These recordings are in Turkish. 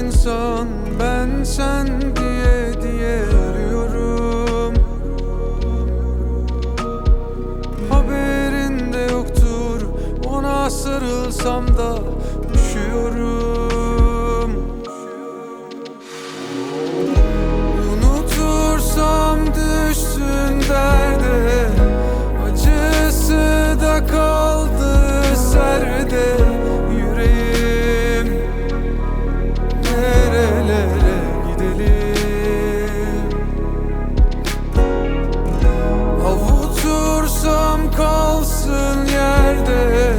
insan ben sen diye diye ölüyorum. Haberinde yoktur, ona sarılsam da üşüyorum. Unutursam düşsün derde, acısı da kaldı serde. Yüreğim nerelere gidelim? Avutursam kalsın yerde.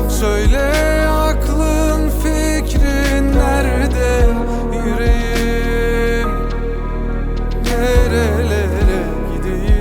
Söyle aklın fikrin nerede? Yüreğim nerelere gideyim?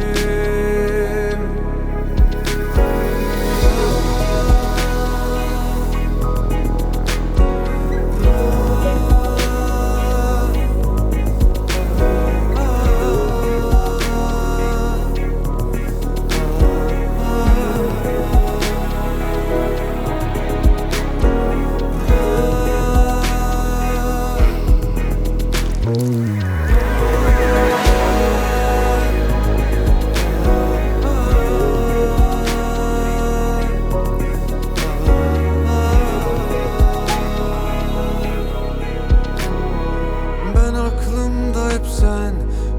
Ben aklımda hep sen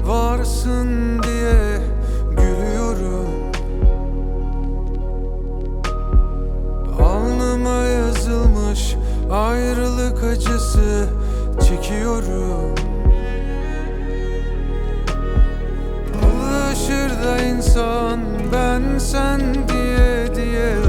varsın diye gülüyorum. Alnıma yazılmış ayrılık acısı çekiyorum. Alışır da insan ben sen diye diye